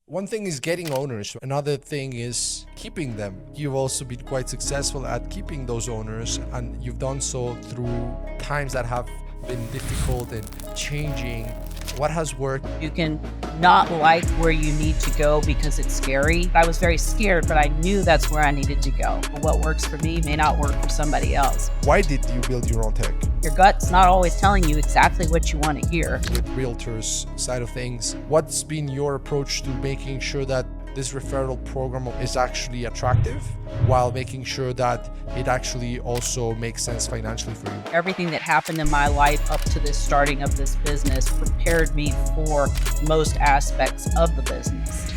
One thing is getting owners. Another thing is keeping them. You've also been quite successful at keeping those owners, and you've done so through times that have been difficult and changing. What has worked? You can not like where you need to go because it's scary. I was very scared, but I knew that's where I needed to go. What works for me may not work for somebody else. Why did you build your own tech? Your gut's not always telling you exactly what you want to hear. With realtors side of things, what's been your approach to making sure that this referral program is actually attractive while making sure that it actually also makes sense financially for you? Everything that happened in my life up to the starting of this business prepared me for most aspects of the business.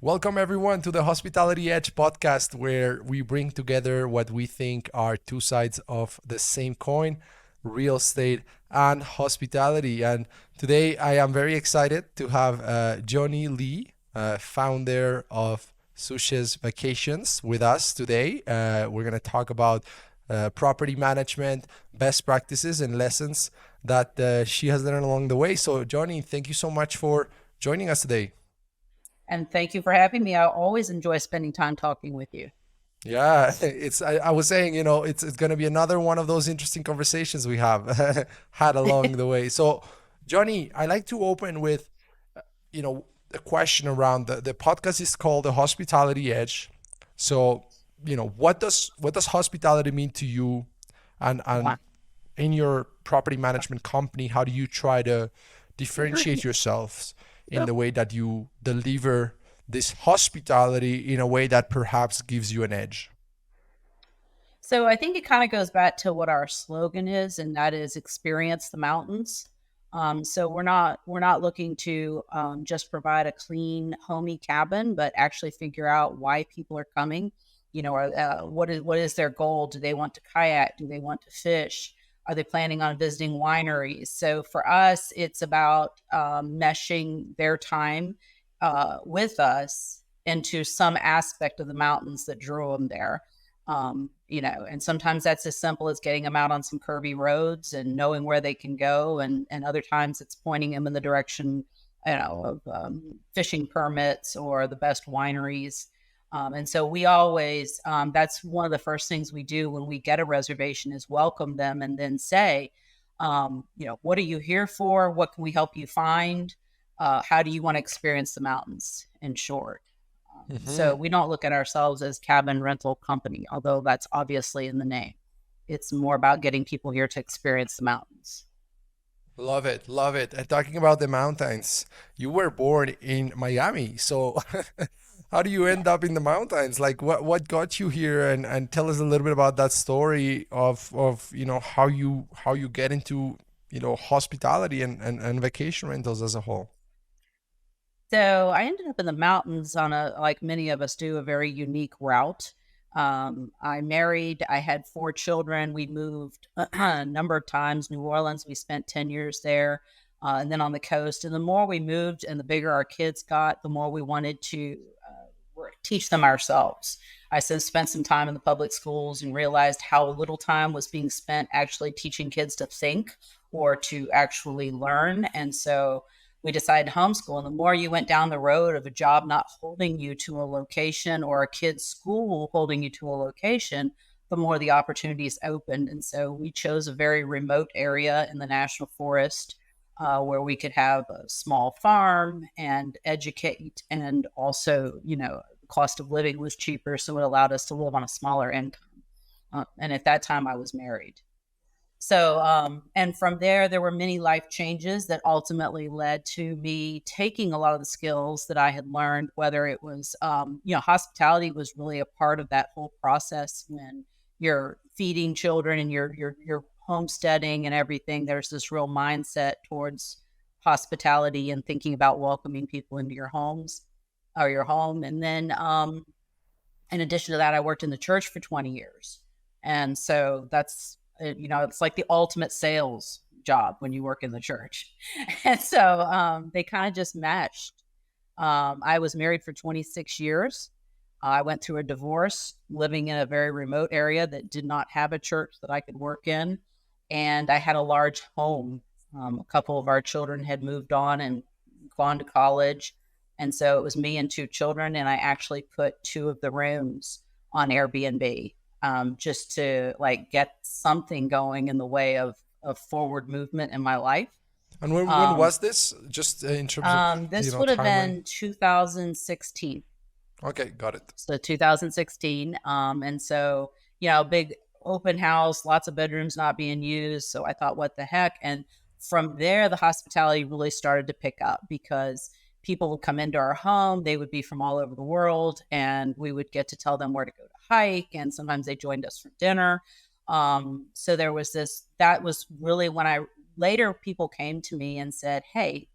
Welcome everyone to the Hospitality Edge podcast, where we bring together what we think are two sides of the same coin: real estate and hospitality. And today I am very excited to have Joni Lee, founder of Sushes Vacations, with us today. We're going to talk about property management, best practices, and lessons that she has learned along the way. So Joni, thank you so much for joining us today. And thank you for having me. I always enjoy spending time talking with you. Yeah, I was saying, it's going to be another one of those interesting conversations we have had along the way. So, Johnny, I like to open with, a question around the podcast is called the Hospitality Edge. So, what does hospitality mean to you, and Wow. in your property management company, how do you try to differentiate yourselves in the way that you deliver this hospitality in a way that perhaps gives you an edge? So I think it kind of goes back to what our slogan is, and that is experience the mountains. So we're not looking to just provide a clean, homey cabin, but actually figure out why people are coming. What is their goal? Do they want to kayak? Do they want to fish? Are they planning on visiting wineries? So for us, it's about meshing their time with us into some aspect of the mountains that drew them there. And sometimes that's as simple as getting them out on some curvy roads and knowing where they can go. And other times it's pointing them in the direction, of fishing permits or the best wineries. And so we always, that's one of the first things we do when we get a reservation is welcome them and then say, what are you here for? What can we help you find? How do you want to experience the mountains, in short? So Hmm. we don't look at ourselves as cabin rental company, although that's obviously in the name. It's more about getting people here to experience the mountains. Love it, love it. And talking about the mountains, you were born in Miami, so how do you end up in the mountains? Like, what got you here? And tell us a little bit about that story of how you get into hospitality and vacation rentals as a whole. So I ended up in the mountains on like many of us do, a very unique route. I married, I had 4 children. We moved a number of times. New Orleans, we spent 10 years there, and then on the coast. And the more we moved and the bigger our kids got, the more we wanted to teach them ourselves. I spent some time in the public schools and realized how little time was being spent actually teaching kids to think or to actually learn. And so we decided to homeschool. And the more you went down the road of a job not holding you to a location or a kid's school holding you to a location, the more the opportunities opened. And so we chose a very remote area in the national forest, where we could have a small farm and educate. And also, the cost of living was cheaper. So it allowed us to live on a smaller income. And at that time, I was married. So, and from there were many life changes that ultimately led to me taking a lot of the skills that I had learned, whether it was, hospitality was really a part of that whole process when you're feeding children and you're homesteading and everything. There's this real mindset towards hospitality and thinking about welcoming people into your homes or your home. And then, in addition to that, I worked in the church for 20 years. And so it's like the ultimate sales job when you work in the church. And so they kind of just meshed. I was married for 26 years. I went through a divorce, living in a very remote area that did not have a church that I could work in. And I had a large home. A couple of our children had moved on and gone to college. And so it was me and two children. And I actually put two of the rooms on Airbnb, just to like get something going in the way of forward movement in my life. And when Um, was this? Just in terms of, this would have timeline. been 2016. Okay, got it. So 2016. And so, big open house, lots of bedrooms not being used. So I thought, what the heck? And from there, the hospitality really started to pick up because people would come into our home. They would be from all over the world, and we would get to tell them where to go to hike. And sometimes they joined us for dinner. So there was this, that was really when later people came to me and said, hey,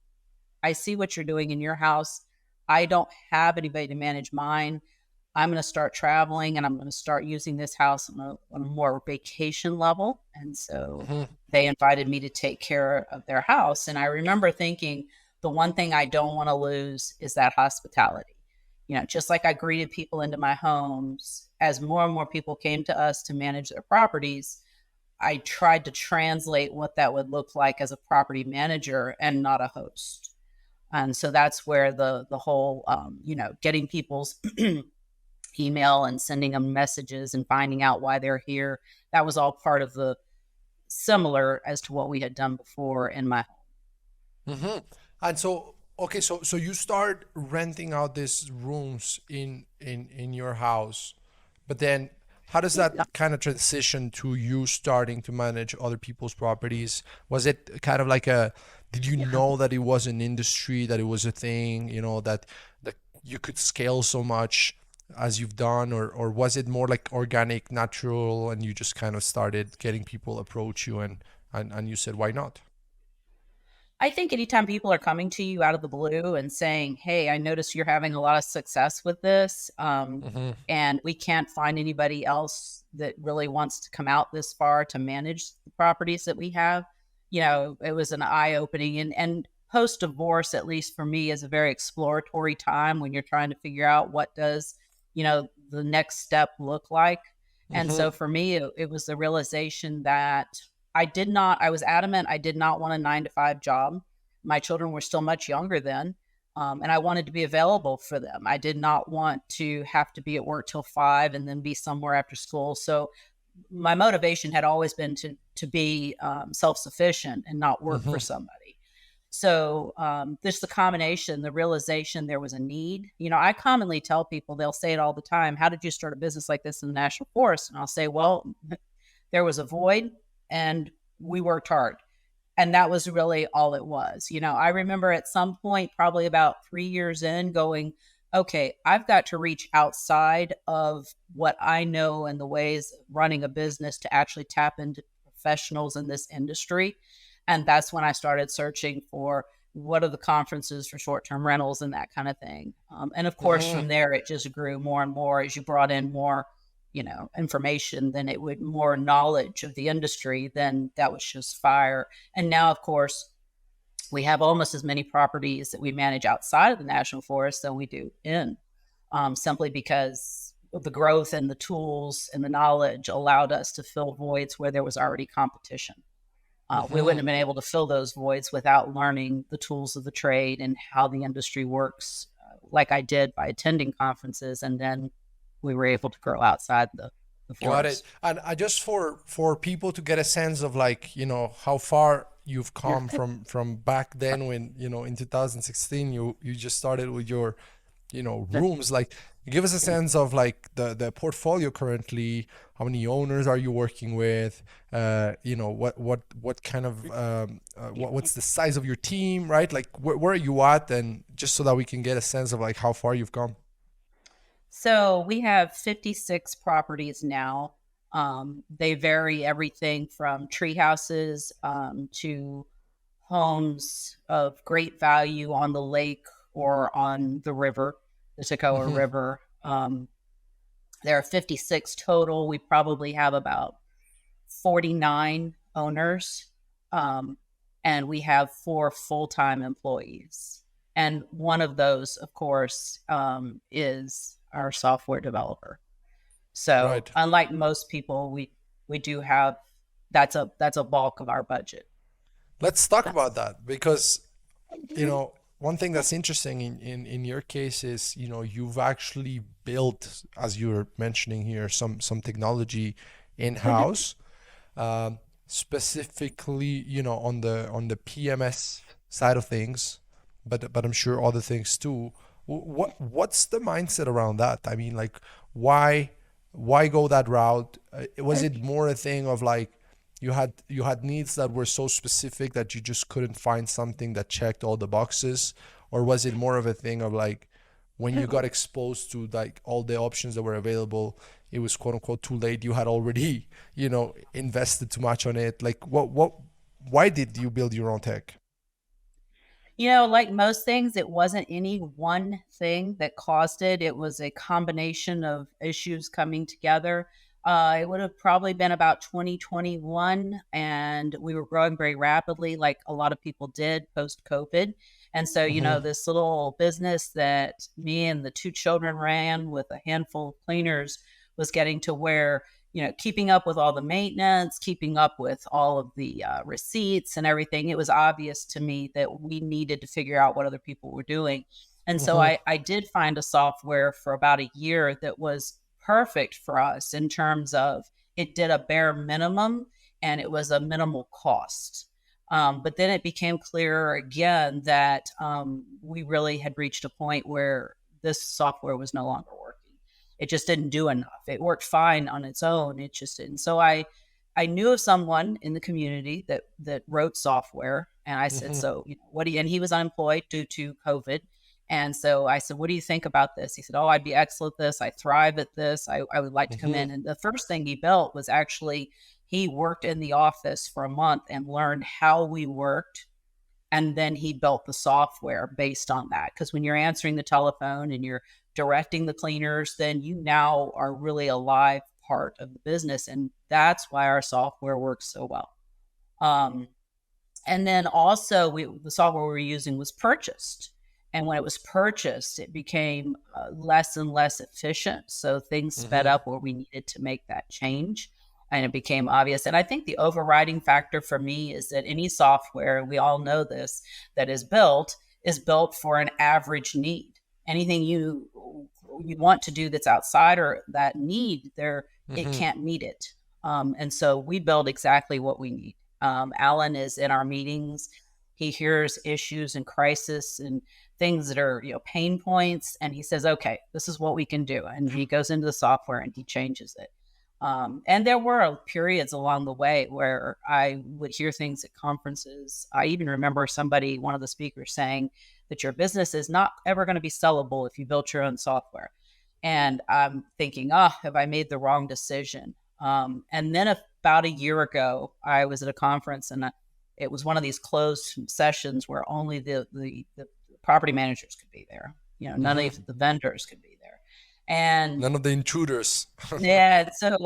I see what you're doing in your house. I don't have anybody to manage mine. I'm going to start traveling and I'm going to start using this house on a more vacation level. And so Hmm. they invited me to take care of their house. And I remember thinking, the one thing I don't want to lose is that hospitality. Just like I greeted people into my homes, as more and more people came to us to manage their properties, I tried to translate what that would look like as a property manager and not a host. And so that's where the whole, getting people's email and sending them messages and finding out why they're here, that was all part of the similar as to what we had done before in my home. Hmm. And so, okay, so you start renting out these rooms in your house, but then how does that kind of transition to you starting to manage other people's properties? Was it kind of like a, did you Yeah. know that it was an industry, that it was a thing, that you could scale so much as you've done, or was it more like organic, natural, and you just kind of started getting people approach you and you said, why not? I think anytime people are coming to you out of the blue and saying, hey, I notice you're having a lot of success with this, Hmm. and we can't find anybody else that really wants to come out this far to manage the properties that we have, it was an eye opening. And post divorce, at least for me, is a very exploratory time when you're trying to figure out what does, the next step look like. And Hmm. so for me, it was the realization that I was adamant I did not want a 9 to 5 job. My children were still much younger then. And I wanted to be available for them. I did not want to have to be at work till 5 and then be somewhere after school. So my motivation had always been to be self-sufficient and not work for Hmm. somebody. So just the combination, the realization there was a need. I commonly tell people, they'll say it all the time, how did you start a business like this in the national forest? And I'll say, well, there was a void and we worked hard. And that was really all it was. I remember at some point, probably about 3 years in, going, okay, I've got to reach outside of what I know and the ways of running a business to actually tap into professionals in this industry. And that's when I started searching for what are the conferences for short term rentals and that kind of thing. And of course, Hmm. from there, it just grew more and more as you brought in more information, then it would more knowledge of the industry, then that was just fire. And now, of course, we have almost as many properties that we manage outside of the national forest than we do in, simply because of the growth and the tools and the knowledge allowed us to fill voids where there was already competition. We wouldn't Hmm. have been able to fill those voids without learning the tools of the trade and how the industry works, like I did by attending conferences. And then we were able to grow outside the Got it. forest. And I just for people to get a sense of, like, how far you've Yeah. come from back then, when, in 2016 you just started with your, rooms. Like, give us a sense of, like, the portfolio currently. How many owners are you working with? What kind of what's the size of your team, right? Like, where are you at? And just so that we can get a sense of, like, how far you've come. So we have 56 properties now. They vary everything from tree houses to homes of great value on the lake or on the river, the Toccoa Hmm. River. There are 56 total. We probably have about 49 owners, um, and we have 4 full-time employees. And one of those, of course, is our software developer. So Right. unlike most people, we do have that's a bulk of our budget. Let's talk about that, because you know one thing that's interesting in your case is, you've actually built, as you're mentioning here, some technology in-house, specifically, on the PMS side of things, but I'm sure other things too. What's the mindset around that? I mean, like, why why go that route? Was it more a thing of like you had needs that were so specific that you just couldn't find something that checked all the boxes, or was it more of a thing of like when you got exposed to like all the options that were available, it was quote unquote too late. You had already invested too much on it. Like what why did you build your own tech? Like most things, it wasn't any one thing that caused it. It was a combination of issues coming together. It would have probably been about 2021, and we were growing very rapidly, like a lot of people did post COVID. And so, Hmm. this little business that me and the two children ran with a handful of cleaners was getting to where, keeping up with all the maintenance, keeping up with all of the receipts and everything, it was obvious to me that we needed to figure out what other people were doing. And so Hmm. I did find a software for about a year that was perfect for us in terms of it did a bare minimum and it was a minimal cost. But then it became clear again that we really had reached a point where this software was no longer working. It just didn't do enough. It worked fine on its own. It just didn't. So I knew of someone in the community that wrote software, and I said, Hmm. so what do you? And he was unemployed due to COVID, and so I said, what do you think about this? He said, oh, I'd be excellent at this. I thrive at this. I would like to come Hmm. in. And the first thing he built was actually he worked in the office for a month and learned how we worked, and then he built the software based on that. Because when you're answering the telephone and you're directing the cleaners, then you now are really a live part of the business. And that's why our software works so well. Um, and then also, the software we were using was purchased. And when it was purchased, it became less and less efficient. So things sped Hmm. up where we needed to make that change. And it became obvious. And I think the overriding factor for me is that any software, we all know this, that is built for an average need. Anything you want to do that's outside or that need, there it Hmm. can't meet it. And so we build exactly what we need. Alan is in our meetings. He hears issues and crisis and things that are pain points, and he says, "Okay, this is what we can do." And he goes into the software and he changes it. And there were periods along the way where I would hear things at conferences. I even remember one of the speakers saying that your business is not ever going to be sellable if you built your own software. And I'm thinking, oh, have I made the wrong decision? And then about a year ago, I was at a conference, and it was one of these closed sessions where only the property managers could be there. None Hmm. of the vendors could be there. And None of the intruders. yeah, so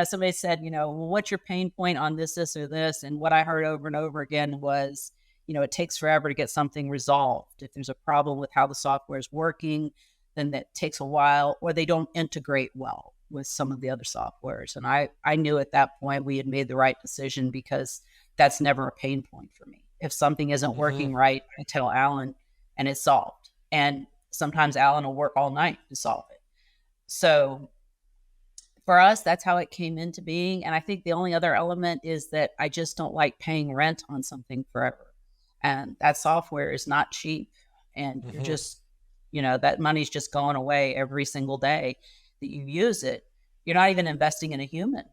somebody said, well, what's your pain point on this, or this? And what I heard over and over again was, it takes forever to get something resolved. If there's a problem with how the software is working, then that takes a while, or they don't integrate well with some of the other softwares. And I knew at that point we had made the right decision, because that's never a pain point for me. If something isn't Hmm. working right, I tell Alan and it's solved. And sometimes Alan will work all night to solve it. So for us, that's how it came into being. And I think the only other element is that I just don't like paying rent on something forever. And that software is not cheap. And you're Hmm. just, that money's just going away every single day that you use it. You're not even investing in a human.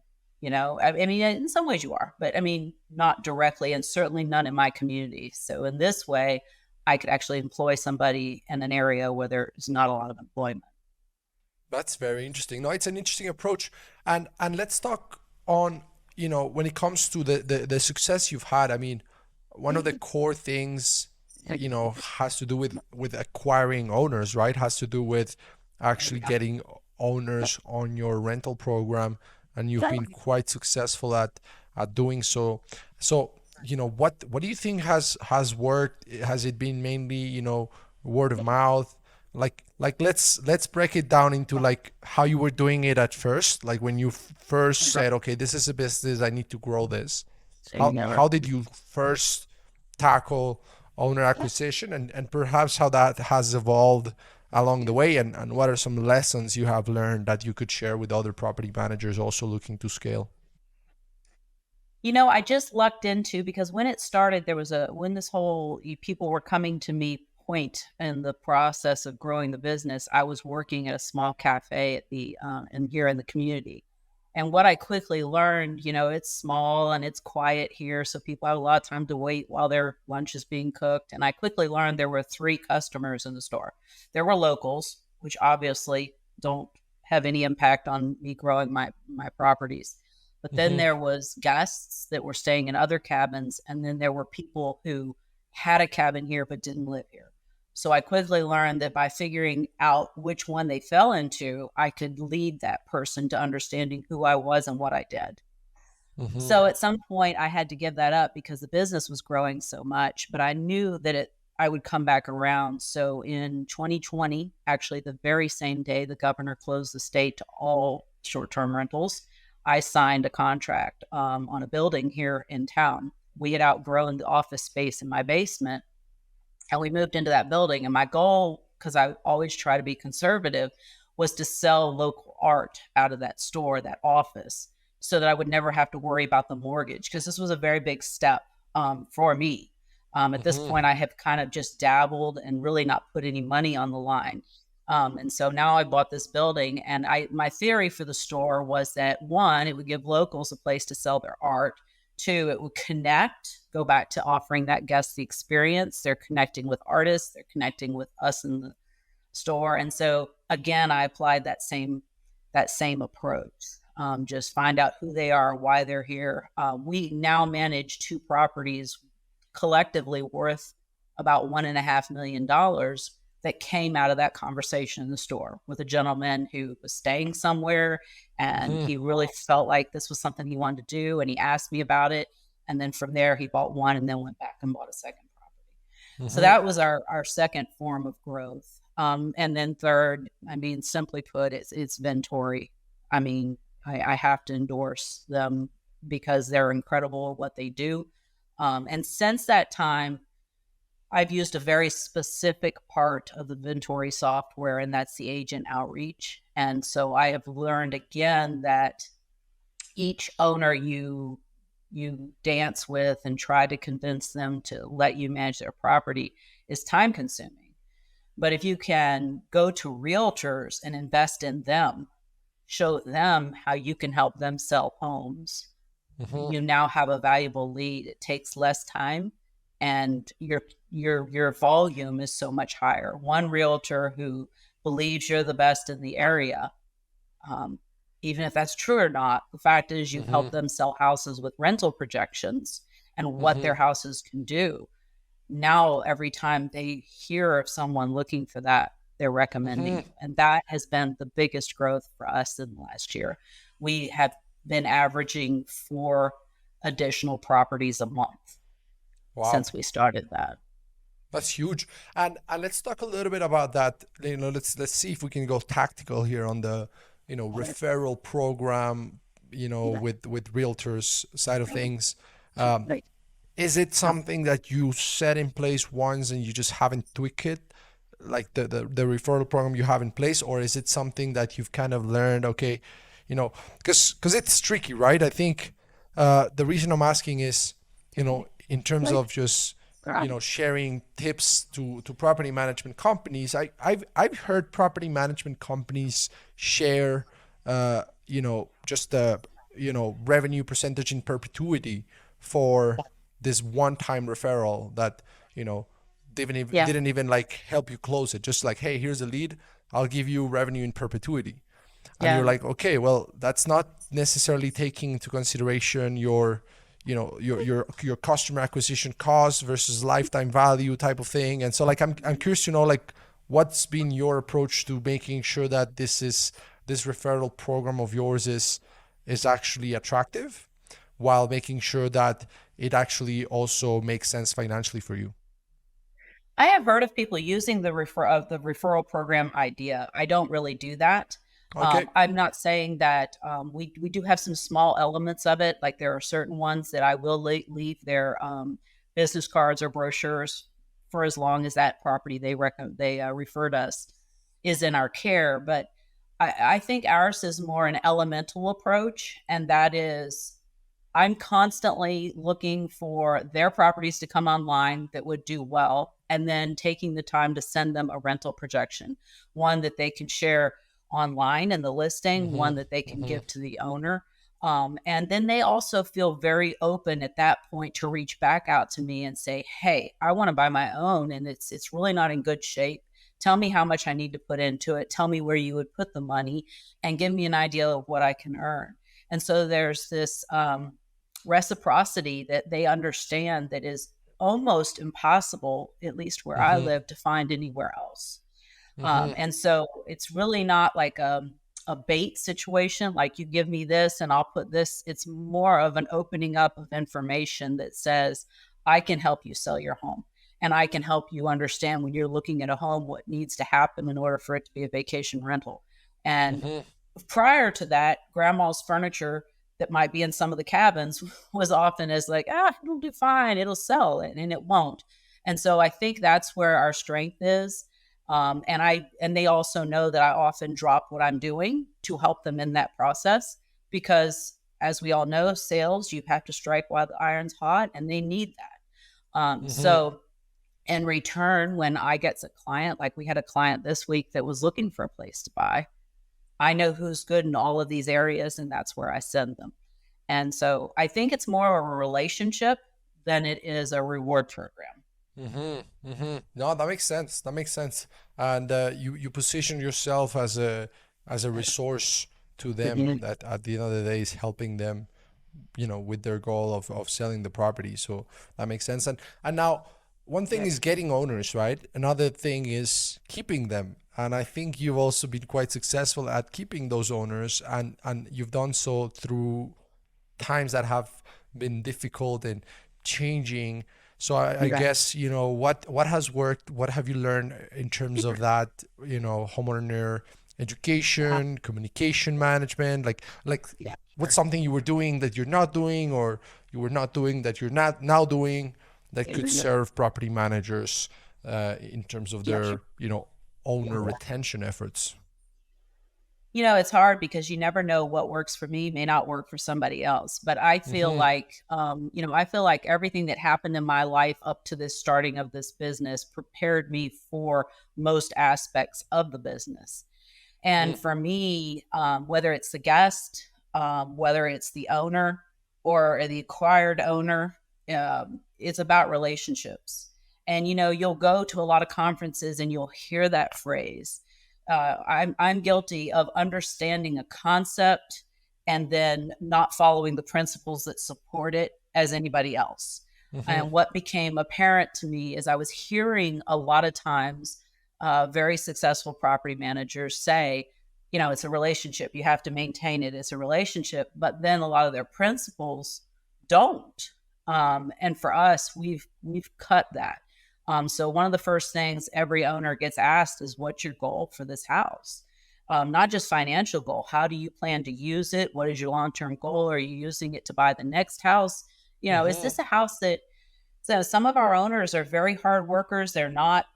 I mean, in some ways you are, but I mean, not directly, and certainly none in my community. So in this way, I could actually employ somebody in an area where there's not a lot of employment. That's very interesting. No, it's an interesting approach. And let's talk on, when it comes to the success you've had. I mean, one of the core things, has to do with acquiring owners, right? Has to do with actually getting owners on your rental program, and you've been quite successful at doing so. So, what do you think has worked? Has it been mainly, word of mouth? Like let's break it down into like how you were doing it at first, like when you first said, okay, this is a business, I need to grow this. So you how never. how did you first tackle owner Yeah. acquisition, and perhaps how that has evolved along the way, and what are some lessons you have learned that you could share with other property managers also looking to scale? I just lucked into, because when it started, when this whole people were coming to me point in the process of growing the business, I was working at a small cafe at and here in the community. And what I quickly learned, it's small and it's quiet here. So people have a lot of time to wait while their lunch is being cooked. And I quickly learned there were three customers in the store. There were locals, which obviously don't have any impact on me growing my properties. But then Mm-hmm. there was guests that were staying in other cabins, and then there were people who had a cabin here but didn't live here. So I quickly learned that by figuring out which one they fell into, I could lead that person to understanding who I was and what I did. Mm-hmm. So at some point I had to give that up because the business was growing so much, but I knew that I would come back around. So in 2020, actually the very same day the governor closed the state to all short-term rentals, I signed a contract on a building here in town. We had outgrown the office space in my basement, and we moved into that building. And my goal, because I always try to be conservative, was to sell local art out of that store, that office, so that I would never have to worry about the mortgage, because this was a very big step for me. At this Mm-hmm. point, I have kind of just dabbled and really not put any money on the line. And so now I bought this building, and my theory for the store was that, one, it would give locals a place to sell their art. Two, it would go back to offering that guest the experience. They're connecting with artists, they're connecting with us in the store. And so again, I applied that same approach. Just find out who they are, why they're here. We now manage two properties collectively worth about $1.5 million that came out of that conversation in the store with a gentleman who was staying somewhere, and Mm-hmm. he really felt like this was something he wanted to do, and he asked me about it. And then from there he bought one and then went back and bought a second property. So Mm-hmm. that was our second form of growth. And then third, I mean, simply put, it's Ventori. I mean, I have to endorse them because they're incredible at what they do. And since that time, I've used a very specific part of the Ventori software, and that's the agent outreach. And so I have learned again that each owner you dance with and try to convince them to let you manage their property is time consuming. But if you can go to realtors and invest in them, show them how you can help them sell homes, Mm-hmm. you now have a valuable lead. It takes less time, and your volume is so much higher. One realtor who believes you're the best in the area, um, even if that's true or not, the fact is you've Mm-hmm. helped them sell houses with rental projections and what Mm-hmm. their houses can do. Now, every time they hear of someone looking for that, they're recommending Mm-hmm. you. And that has been the biggest growth for us in the last year. We have been averaging 4 additional properties a month Wow. since we started that. That's huge. And let's talk a little bit about that. Let's see if we can go tactical here on the, referral program, with realtors side of things. Um, Right. is it something that you set in place once and you just haven't tweaked it, like the referral program you have in place, or is it something that you've kind of learned, okay, because it's tricky, right? I think the reason I'm asking is, in terms of just sharing tips to property management companies. I've heard property management companies share just the revenue percentage in perpetuity for this one-time referral that Yeah. didn't even like help you close it, just like, hey, here's a lead, I'll give you revenue in perpetuity. And you're Yeah. like, okay, well, that's not necessarily taking into consideration your customer acquisition cost versus lifetime value type of thing. And so like I'm curious to know, like, what's been your approach to making sure that this referral program of yours is actually attractive, while making sure that it actually also makes sense financially for you. I have heard of people using the referral program idea. I don't really do that. Okay. I'm not saying that we do have some small elements of it. Like there are certain ones that I will leave their business cards or brochures for as long as that property they referred us is in our care. But I think ours is more an elemental approach, and that is I'm constantly looking for their properties to come online that would do well, and then taking the time to send them a rental projection, one that they can share online in the listing, Mm-hmm. one that they can Mm-hmm. give to the owner. And then they also feel very open at that point to reach back out to me and say, "Hey, I want to buy my own, and it's really not in good shape. Tell me how much I need to put into it. Tell me where you would put the money, and give me an idea of what I can earn." And so there's this reciprocity that they understand that is almost impossible, at least where I Mm-hmm. live, to find anywhere else. Mm-hmm. And so it's really not like a bait situation, like you give me this and I'll put this. It's more of an opening up of information that says, I can help you sell your home. And I can help you understand when you're looking at a home what needs to happen in order for it to be a vacation rental. And Mm-hmm. prior to that, grandma's furniture that might be in some of the cabins was often as like, it'll do fine, it'll sell, and it won't. And so I think that's where our strength is. And they also know that I often drop what I'm doing to help them in that process, because as we all know, sales, you have to strike while the iron's hot, and they need that. Mm-hmm. So in return, when I get a client, like we had a client this week that was looking for a place to buy, I know who's good in all of these areas, and that's where I send them. And so I think it's more of a relationship than it is a reward program. Mm-hmm. Mm-hmm. No, that makes sense. That makes sense. And you position yourself as a resource to them Mhm. that at the end of the day is helping them, with their goal of selling the property. So that makes sense. And now one thing is getting owners, right? Another thing is keeping them. And I think you've also been quite successful at keeping those owners, and you've done so through times that have been difficult and changing. So I Right. guess, what has worked, what have you learned in terms of that, homeowner Yeah. education, communication management, like Yeah. what's Sure. something you were doing that you're not doing, or you were not doing that you're not now doing, that could Yeah. serve property managers in terms of Yeah. Sure. their, owner retention efforts. It's hard because you never know what works for me may not work for somebody else. But Mm-hmm. I feel like everything that happened in my life up to this starting of this business prepared me for most aspects of the business. And for me, whether it's the guest, whether it's the owner or the acquired owner, it's about relationships. And you'll go to a lot of conferences and you'll hear that phrase. I'm guilty of understanding a concept and then not following the principles that support it as anybody else. Mm-hmm. And what became apparent to me is I was hearing a lot of times very successful property managers say, it's a relationship. You have to maintain it. It's a relationship. But then a lot of their principles don't. And for us, we've cut that. So one of the first things every owner gets asked is, "What's your goal for this house?" Not just financial goal. How do you plan to use it? What is your long term goal? Are you using it to buy the next house? Is Mm-hmm. this a house that so some of our owners are very hard workers. They're not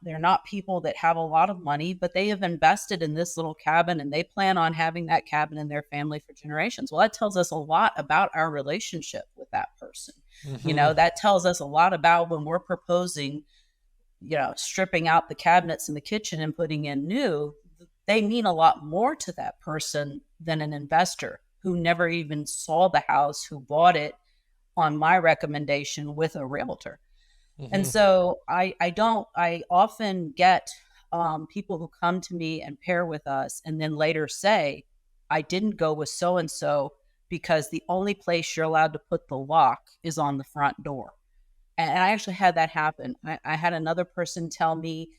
people that have a lot of money, but they have invested in this little cabin and they plan on having that cabin in their family for generations. Well, that tells us a lot about our relationship with that person. Mm-hmm. That tells us a lot about when we're proposing, stripping out the cabinets in the kitchen and putting in new, they mean a lot more to that person than an investor who never even saw the house, who bought it on my recommendation with a realtor. And Mm-hmm. so I often get people who come to me and pair with us and then later say, I didn't go with so and so because the only place you're allowed to put the lock is on the front door. And I actually had that happen. I had another person tell me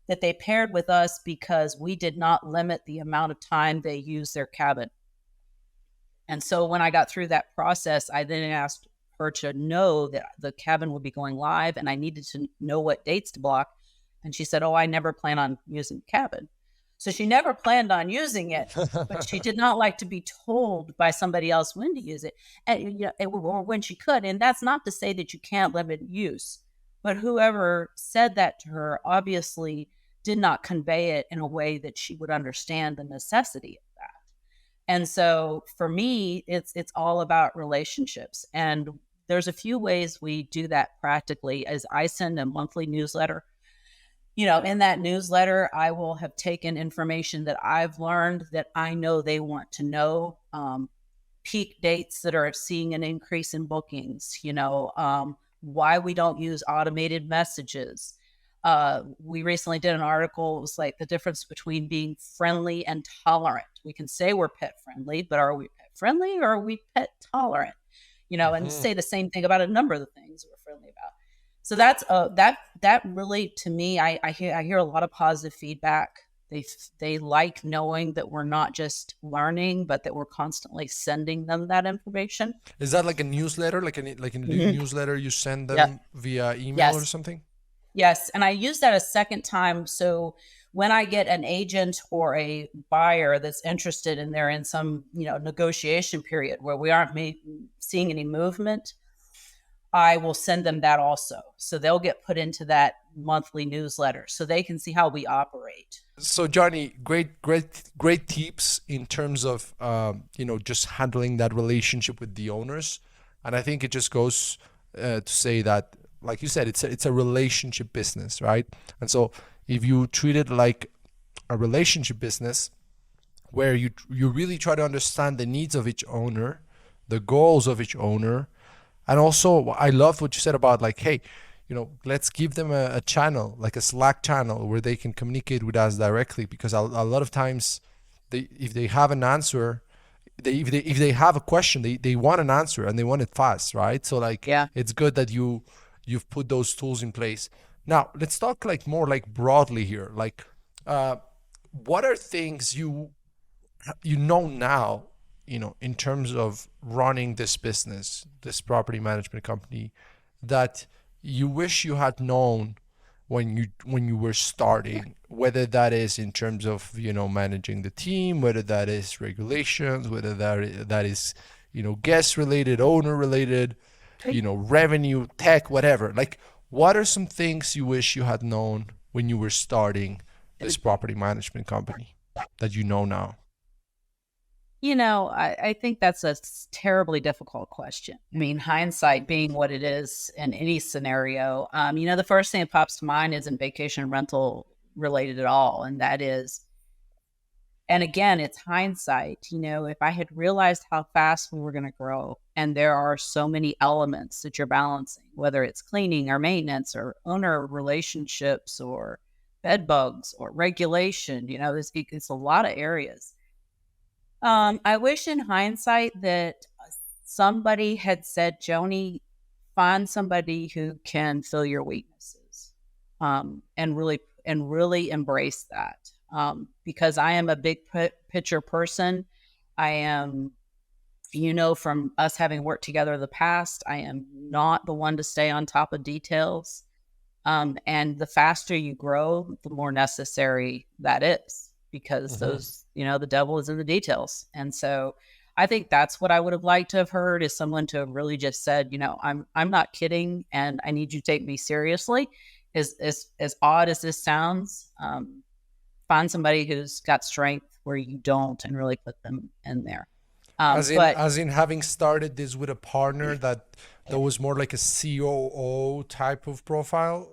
that they paired with us because we did not limit the amount of time they use their cabin. And so when I got through that process, I then asked her to know that the cabin would be going live and I needed to know what dates to block. And she said, "Oh, I never plan on using the cabin." So she never planned on using it, but she did not like to be told by somebody else when to use it, and, or when she could. And that's not to say that you can't limit use, But whoever said that to her obviously did not convey it in a way that she would understand the necessity of that. And so for me, it's all about relationships. And there's a few ways we do that practically. As I send a monthly newsletter, in that newsletter, I will have taken information that I've learned that I know they want to know. Peak dates that are seeing an increase in bookings, why we don't use automated messages. We recently did an article. It was like the difference between being friendly and tolerant. We can say we're pet friendly, but are we pet friendly or are we pet tolerant? And Mhm. say the same thing about a number of the things we're friendly about. So that's that really, to me, I hear a lot of positive feedback. They like knowing that we're not just learning, but that we're constantly sending them that information. Is that like a newsletter, like a Mhm. newsletter you send Yeah. them via email or Yes. something? Yes. And I use that a second time. So when I get an agent or a buyer that's interested and they're in some, negotiation period where we aren't seeing any movement, I will send them that also. So they'll get put into that monthly newsletter so they can see how we operate. So Johnny, great tips in terms of just handling that relationship with the owners, and I think it just goes to say that, like you said, it's a relationship business, right? And so if you treat it like a relationship business, where you really try to understand the needs of each owner, the goals of each owner, and also I loved what you said about, like, hey, let's give them a channel, like a Slack channel, where they can communicate with us directly, because a lot of times if they have an answer, if they have a question, they want an answer and they want it fast, right? So like Yeah. it's good that you've put those tools in place. Now let's talk like more like broadly here, like uh what are things you know now, in terms of running this business, this property management company, that you wish you had known when you were starting, whether that is in terms of managing the team, whether that is regulations, whether that is guest related, owner related, Okay. revenue, tech, whatever. Like, what are some things you wish you had known when you were starting this property management company that you know now? I think that's a terribly difficult question. I mean, hindsight being what it is in any scenario, the first thing that pops to mind isn't vacation rental related at all. And that is, and again, it's hindsight. If I had realized how fast we were going to grow, and there are so many elements that you're balancing, whether it's cleaning or maintenance or owner relationships or bed bugs or regulation, it's a lot of areas. I wish in hindsight that somebody had said, Joni, find somebody who can fill your weaknesses, and really embrace that. Because I am a big picture person. I am, from us having worked together in the past, I am not the one to stay on top of details. And the faster you grow, the more necessary that is, because Hmm. the devil is in the details. And so I think that's what I would have liked to have heard, is someone to have really just said, I'm not kidding, and I need you to take me seriously. As odd as this sounds, find somebody who's got strength where you don't, and really put them in there. As in, But as in having started this with a partner that was more like a COO type of profile.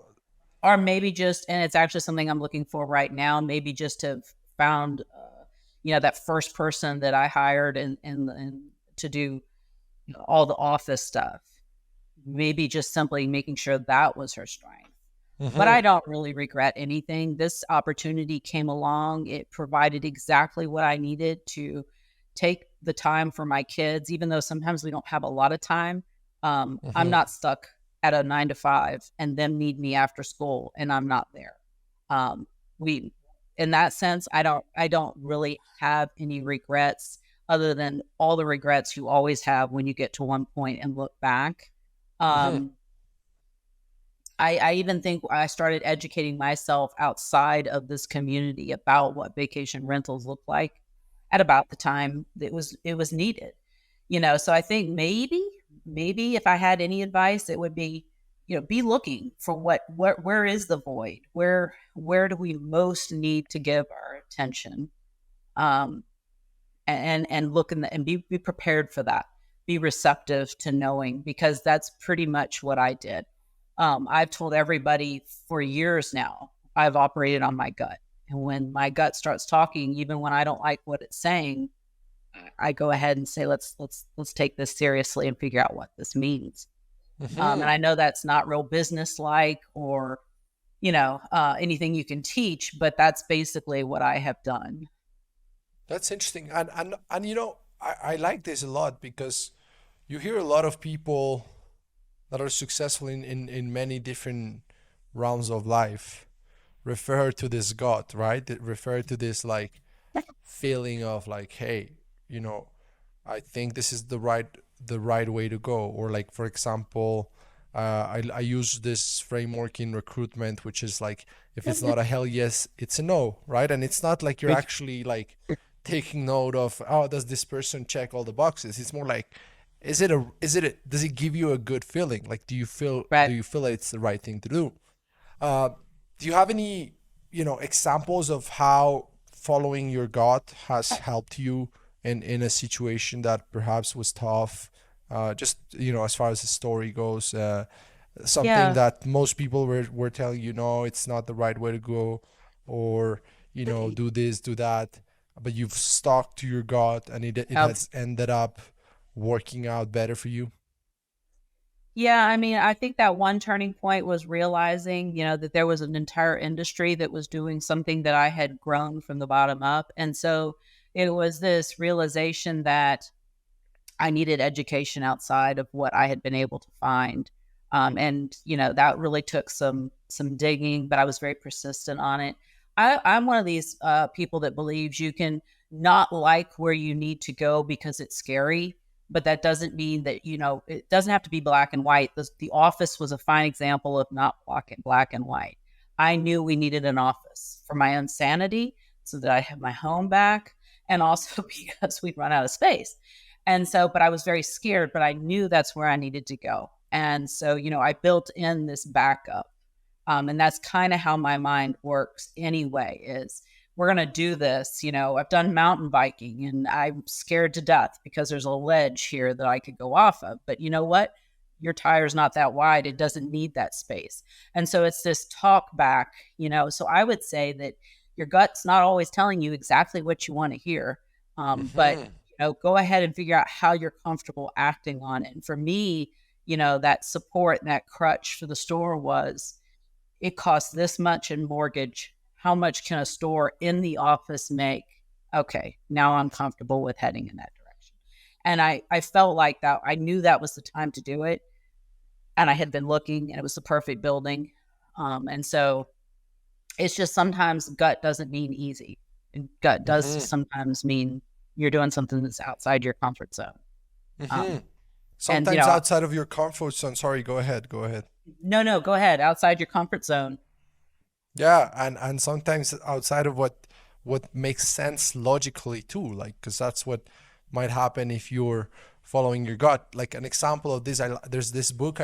or maybe just, and it's actually something I'm looking for right now, maybe just to have found that first person that I hired and to do all the office stuff, maybe just simply making sure that was her strength. But Hmm. I don't really regret anything. This opportunity came along, it provided exactly what I needed to take the time for my kids, even though sometimes we don't have a lot of time. I'm Hmm. not stuck at a 9 to 5 and them need me after school and I'm not there. We, in that sense, I don't really have any regrets, other than all the regrets you always have when you get to one point and look back. Hmm. Um, I even think I started educating myself outside of this community about what vacation rentals look like at about the time that it was needed. So I think maybe if I had any advice, it would be, be looking for where is the void, where do we most need to give our attention, um, and look in and be prepared for that, be receptive to knowing, because that's pretty much what I did. I've told everybody for years now, I've operated on my gut. And when my gut starts talking, even when I don't like what it's saying, I go ahead and say, let's take this seriously and figure out what this means. And Hmm. I know that's not real business like, or anything you can teach, but that's basically what I have done. That's interesting. And I like this a lot because you hear a lot of people that are successful in many different realms of life refer to this God, right? They refer to this like feeling of like, hey, you know, I think this is the right way to go. Or like, for example, I use this framework in recruitment, which is like, if it's not a hell yes, it's a no, right? And it's not like you're actually like taking note of, oh, does this person check all the boxes? It's more like, does it give you a good feeling? Like, do Right. you feel like it's the right thing to do? Uh, do you have any, examples of how following your gut has helped you in a situation that perhaps was tough? Just, as far as the story goes, something Yeah. that most people were telling you, no, it's not the right way to go, or, do this, do that, but you've stuck to your gut and it Yep. has ended up working out better for you. Yeah, I mean, I think that one turning point was realizing, that there was an entire industry that was doing something that I had grown from the bottom up. And so it was this realization that I needed education outside of what I had been able to find. And that really took some digging, but I was very persistent on it. I'm one of these people that believes you can not like where you need to go because it's scary, but that doesn't mean that it doesn't have to be black and white. The office was a fine example of not black and white. I knew we needed an office for my own sanity, so that I have my home back, and also because we'd run out of space. And so, but I was very scared, but I knew that's where I needed to go. And so, I built in this backup. And that's kind of how my mind works anyway, is we're going to do this. I've done mountain biking and I'm scared to death because there's a ledge here that I could go off of. But you know what? Your tire's not that wide. It doesn't need that space. And so it's this talk back, So I would say that your gut's not always telling you exactly what you want to hear. But Hmm. go ahead and figure out how you're comfortable acting on it. And for me, that support and that crutch for the store was, it costs this much in mortgage. How much can a store in the office make? Okay, now I'm comfortable with heading in that direction. And I felt like that. I knew that was the time to do it. And I had been looking and it was the perfect building. And so it's just sometimes gut doesn't mean easy. And gut does Hmm. sometimes mean you're doing something that's outside your comfort zone. Hmm. Um, and Sometimes outside of your comfort zone. Sorry, go ahead. Go ahead. no, go ahead. Outside your comfort zone. Yeah, and sometimes outside of what makes sense logically too, like because that's what might happen if you're following your gut. Like an example of this, there's this book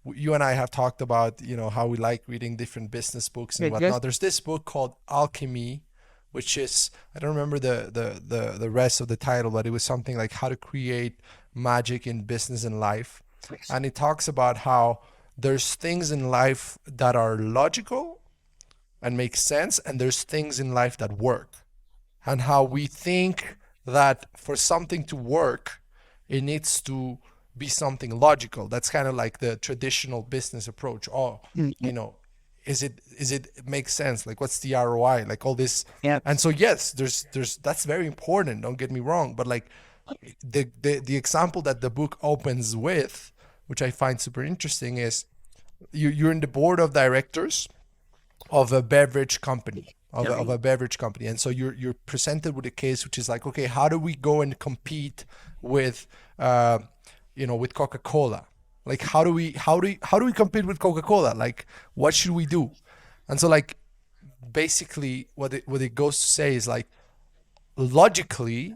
you and I have talked about, how we like reading different business books and Good. whatnot. There's this book called Alchemy, which is I don't remember the rest of the title, but it was something like how to create magic in business and life, and it talks about how there's things in life that are logical and make sense, and there's things in life that work, and how we think that for something to work it needs to be something logical. That's kind of like the traditional business approach. Oh, you know is it makes sense, like what's the ROI, like all this. Yep. And so yes, there's that's very important, don't get me wrong, but like the example that the book opens with, which I find super interesting, is you're in the board of directors of a beverage company, of a beverage company, and so you're presented with a case which is like, okay, how do we go and compete with uh with Coca-Cola? Like how do we compete with Coca-Cola? Like what should we do? And so like basically what it goes to say is like, logically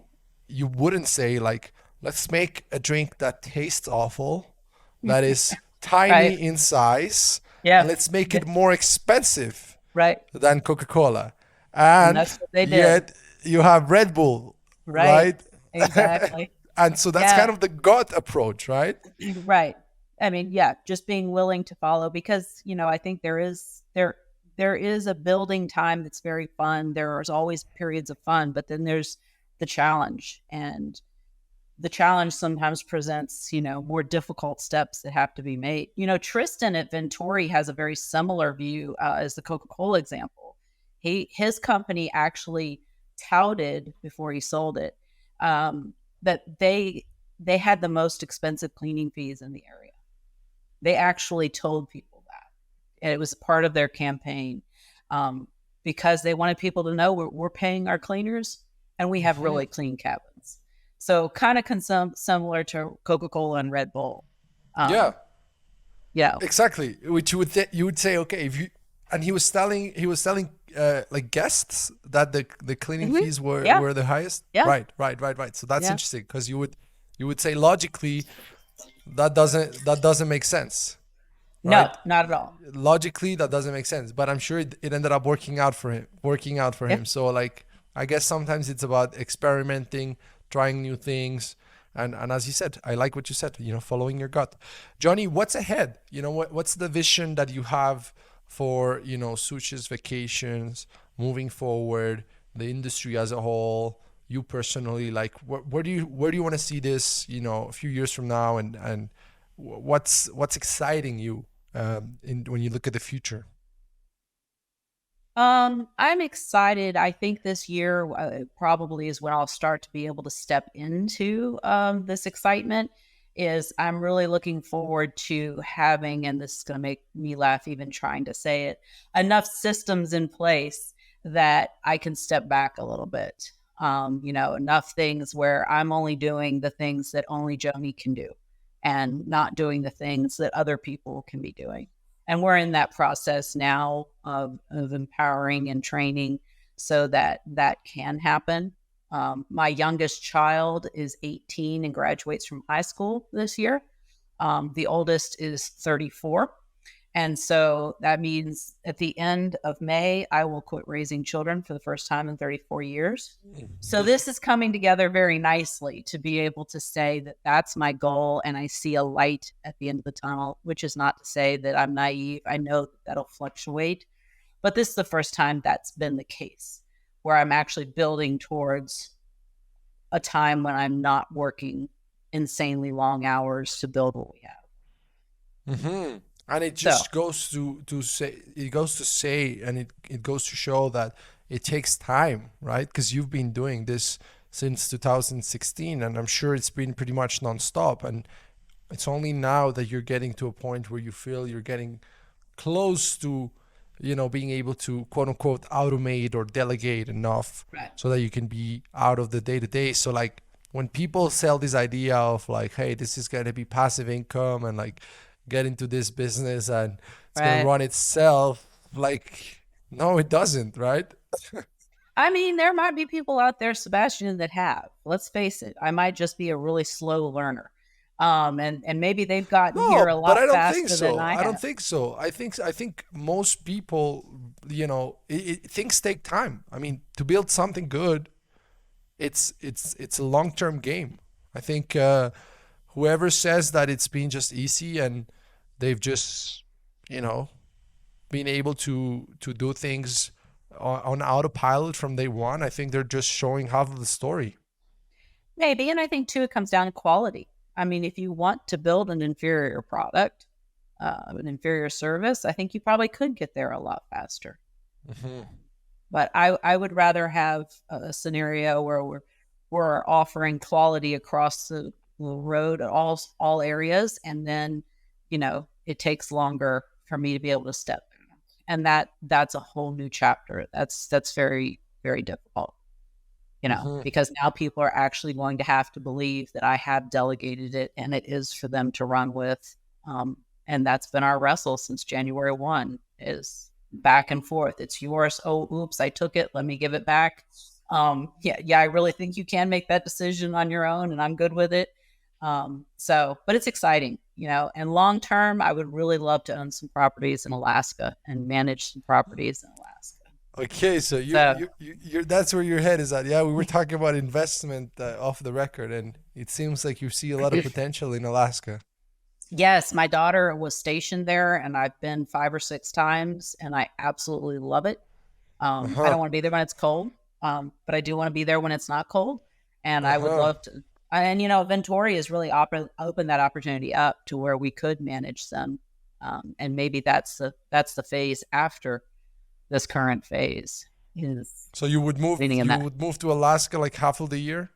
you wouldn't say like, let's make a drink that tastes awful, that is tiny Right. in size, and Yeah. let's make Yeah. it more expensive Right. than Coca-Cola. And And that's what they did. yet you have Red Bull, Right. right? Exactly. And so that's kind Yeah. of the gut approach, right? Right. I mean, yeah, just being willing to follow because, I think there is a building time that's very fun. There's always periods of fun, but then there's the challenge. And the challenge sometimes presents, more difficult steps that have to be made. Tristan at Ventori has a very similar view as the Coca-Cola example. His company actually touted before he sold it that they had the most expensive cleaning fees in the area. They actually told people that, and it was part of their campaign because they wanted people to know we're paying our cleaners and we have Mhm. really clean cabins. So kind of similar to Coca-Cola and Red Bull. Yeah, Um, yeah. exactly. Which you would say, okay, if you and he was telling like guests that the cleaning Hmm. fees were Yeah. were the highest. Yeah. Right, right, right, right. So that's Yeah. interesting because you would say logically that doesn't make sense, No, right? not at all. Logically that doesn't make sense, but I'm sure it ended up working out for him. Yep. So like I guess sometimes it's about experimenting, trying new things, and as you said, I like what you said, following your gut. Johnny, what's ahead? What's the vision that you have for Sush's vacations moving forward, the industry as a whole, you personally, like where do you want to see this a few years from now, and what's exciting you when you look at the future? I'm excited. I think this year probably is when I'll start to be able to step into this excitement. Is I'm really looking forward to having, and this is going to make me laugh even trying to say it, enough systems in place that I can step back a little bit. Enough things where I'm only doing the things that only Joni can do and not doing the things that other people can be doing. And we're in that process now of empowering and training so that that can happen. My youngest child is 18 and graduates from high school this year. The oldest is 34. And so that means at the end of May, I will quit raising children for the first time in 34 years. So this is coming together very nicely to be able to say that that's my goal and I see a light at the end of the tunnel, which is not to say that I'm naive. I know that that'll fluctuate, but this is the first time that's been the case where I'm actually building towards a time when I'm not working insanely long hours to build what we have. Hmm. And it So, just goes to say, and it goes to show that it takes time, right? Because you've been doing this since 2016, and I'm sure it's been pretty much nonstop. And it's only now that you're getting to a point where you feel you're getting close to, being able to quote unquote automate or delegate enough right. so that you can be out of the day to day. So like when people sell this idea of like, hey, this is gonna be passive income and like get into this business and it's gonna Right. run itself, like no, it doesn't, right? I mean, there might be people out there, Sebastian, that have. Let's face it. I might just be a really slow learner. And maybe they've gotten here a No, but lot I don't think faster than so. I I don't have. think so. I think most people, things take time. I mean, to build something good, it's a long term game. I think whoever says that it's been just easy and they've just you know been able to do things on autopilot from day one, I think they're just showing half of the story. Maybe. And I think, too, it comes down to quality. I mean, if you want to build an inferior product, an inferior service, I think you probably could get there a lot faster. Hmm. But I would rather have a scenario where we're offering quality across the road at all areas, and then it takes longer for me to be able to step in. And that's a whole new chapter. That's very, very difficult, Hmm. because now people are actually going to have to believe that I have delegated it and it is for them to run with. And that's been our wrestle since January 1 is back and forth. It's yours. Oh, oops, I took it. Let me give it back. Yeah, I really think you can make that decision on your own and I'm good with it. But it's exciting. and long term, I would really love to own some properties in Alaska and manage some properties in Alaska. Okay, so So, you're that's where your head is at. Yeah, we were talking about investment off the record, and it seems like you see a lot of potential in Alaska. yes, my daughter was stationed there, and I've been 5 or 6 times, and I absolutely love it. I Uh-huh. don't want to be there when it's cold, but I do want to be there when it's not cold. And I would Uh-huh. love to. And Ventori has really opened that opportunity up to where we could manage them, and maybe that's the phase after this current phase is So you would move leaning in that to Alaska like half of the year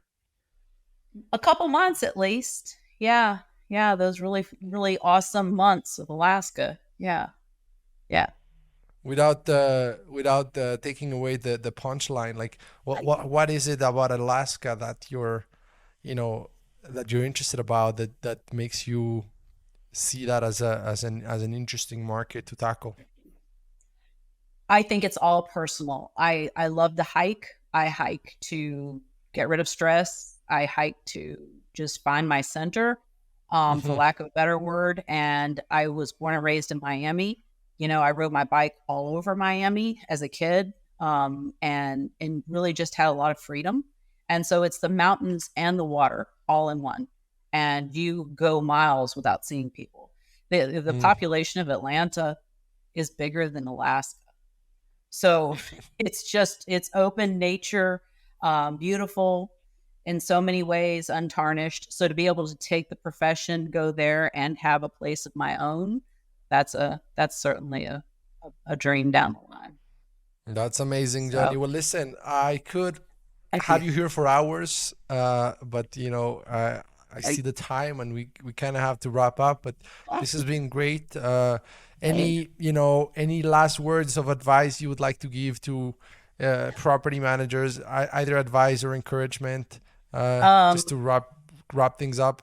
a couple months at least. Yeah, yeah, those really really awesome months of Alaska. Yeah, yeah. without taking away the punchline. Like what is it about Alaska that you know you're interested about that makes you see that as an interesting market to tackle? I think it's all personal. I love to hike. I hike to get rid of stress. I hike to just find my center, for Hmm. lack of a better word. And I was born and raised in Miami. I rode my bike all over Miami as a kid, and really just had a lot of freedom. And so it's the mountains and the water all in one, and you go miles without seeing people. The population of Atlanta is bigger than Alaska. So it's open nature, beautiful in so many ways, untarnished. So to be able to take the profession, go there, and have a place of my own, that's certainly a dream down the line. That's amazing, Johnny. So Well, listen, I could thank have you. you here for hours, but I I, see the time, and we kind of have to wrap up. But this has been great. Any last words of advice you would like to give to property managers, either advice or encouragement, just um, to wrap things up?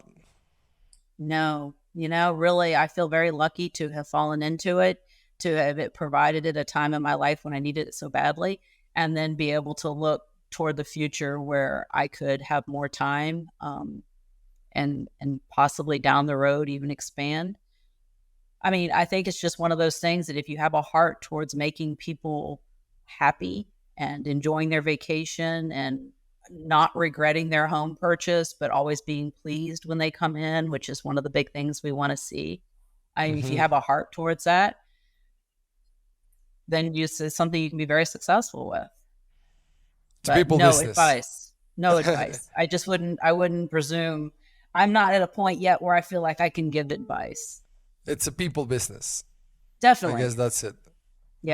no, really, I feel very lucky to have fallen into it, to have it provided at a time in my life when I needed it so badly, and then be able to look toward the future where I could have more time, and possibly down the road even expand. I mean, I think it's just one of those things that if you have a heart towards making people happy and enjoying their vacation and not regretting their home purchase, but always being pleased when they come in, which is one of the big things we want to see. I mean, if you Hmm. have a heart towards that, then it's something you can be very successful with. It's a But people no business. advice, no advice. I wouldn't presume. I'm not at a point yet where I feel like I can give advice. It's a people business. I guess Definitely. that's it.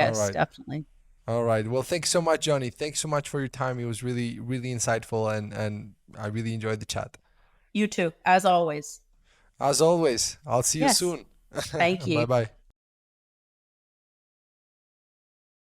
All Yes, right. definitely. All right. Well, thanks so much, Johnny. Thanks so much for your time. It was really, really insightful, and I really enjoyed the chat. You too, as always. As always, I'll see you Yes. soon. Thank Bye you. bye.